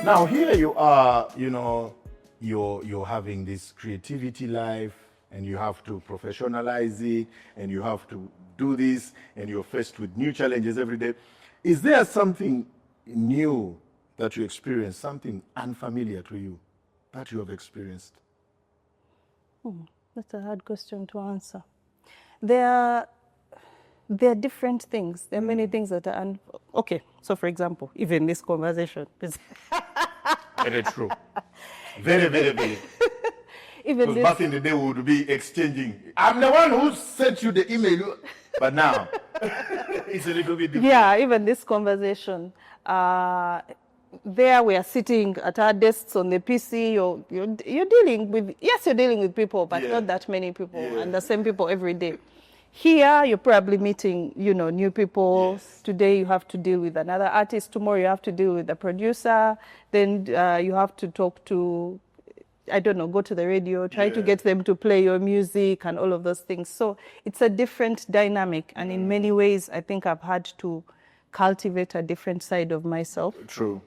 Now here you are, you're having this creativity life, and you have to professionalize it, and you have to do this, and you're faced with new challenges every day. Is there something new that you experience, something unfamiliar to you that you have experienced? That's a hard question to answer. There are different things. There are many things that are okay. So, for example, even this conversation is very true. Very, very, very. Even because back in the day, we would be exchanging. I'm the one who sent you the email, but now it's a little bit different. Yeah, even this conversation. There we are sitting at our desks on the PC. You're dealing with, yes, you're dealing with people, but not that many people, and the same people every day. Here, you're probably meeting, new people. Yes. Today, you have to deal with another artist. Tomorrow, you have to deal with the producer. Then you have to talk to, I don't know, go to the radio, try to get them to play your music and all of those things. So it's a different dynamic. And in many ways, I think I've had to cultivate a different side of myself. True.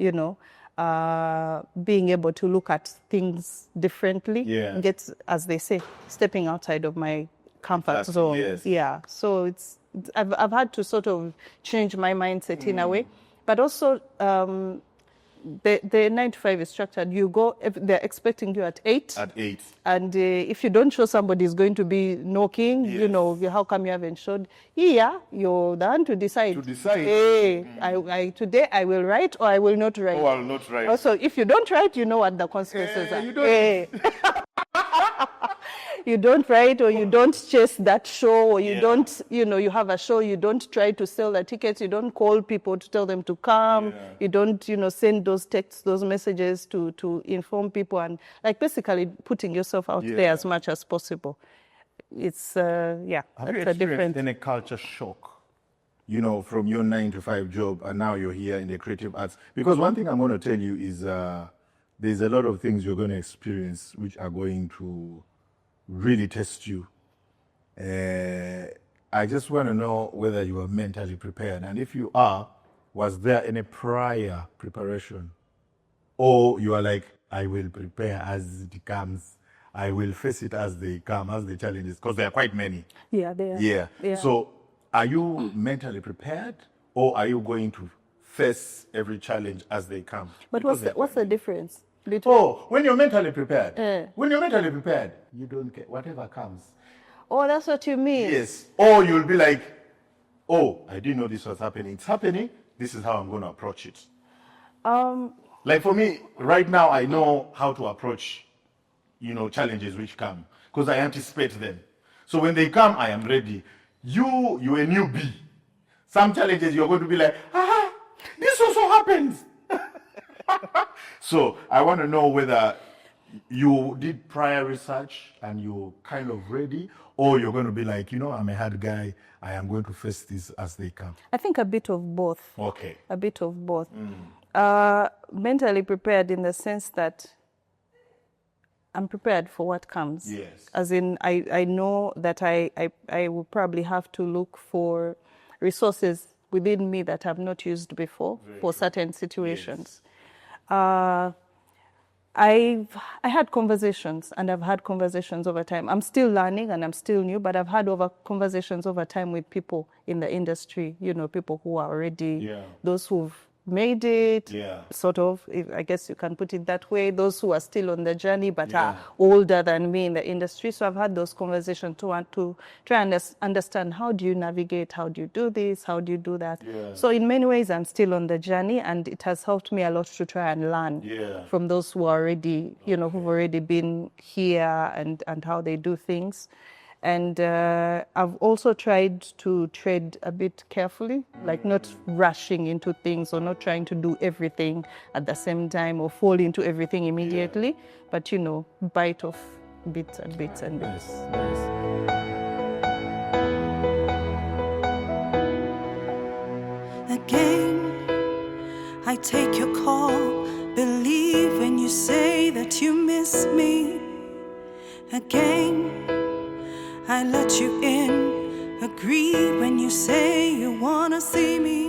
Being able to look at things differently. Yeah. Get, as they say, stepping outside of my comfort zone. Yes. Yeah. So I've had to sort of change my mindset in a way. But also, the 9 to 5 is structured. You go, they're expecting you at 8. At 8. And if you don't show, somebody is going to be knocking. Yes. How come you haven't showed? Yeah, you're the one to decide. Hey, today I will write or I will not write. Oh, I will not write. Also, if you don't write, you know what the consequences are. You don't. You don't write, or you don't chase that show, or you don't, you have a show, you don't try to sell the tickets, you don't call people to tell them to come, you don't, send those texts, those messages to inform people, and basically putting yourself out there as much as possible. It's, Have you experienced any culture shock, from your 9 to 5 job, and now you're here in the creative arts? Because one thing I'm going to tell you is there's a lot of things you're going to experience which are going to really test you. I just want to know whether you are mentally prepared. And if you are, was there any prior preparation? Or you are like, I will prepare as it comes. I will face it as they come, as the challenges, because there are quite many. Yeah, they are. Yeah. So are you mentally prepared, or are you going to face every challenge as they come? But what's the difference? When you're mentally prepared, you don't care whatever comes. Oh, that's what you mean. Yes. Or you'll be like, I didn't know this was happening. It's happening. This is how I'm going to approach it. Like for me, right now, I know how to approach, challenges which come, because I anticipate them. So when they come, I am ready. You're a newbie. Some challenges you're going to be like, this also happens. So I want to know whether you did prior research and you're kind of ready, or you're going to be like, I'm a hard guy. I am going to face this as they come. I think a bit of both. Okay. A bit of both. Mentally prepared in the sense that I'm prepared for what comes. Yes. As in, I know that I will probably have to look for resources within me that I've not used before for certain situations. Yes. I had conversations, and I've had conversations over time. I'm still learning and I'm still new, but I've had conversations over time with people in the industry, people who are already, those who've made it, sort of, I guess you can put it that way, those who are still on the journey but are older than me in the industry. So I've had those conversations to try and understand, how do you navigate, how do you do this, how do you do that? So in many ways, I'm still on the journey, and it has helped me a lot to try and learn from those who are already, who've already been here and how they do things. And I've also tried to tread a bit carefully, like not rushing into things or not trying to do everything at the same time or fall into everything immediately, but, bite off bits and bits and bits. Nice. Again, I take your call, believe when you say that you miss me. Again, I let you in, agree when you say you wanna see me.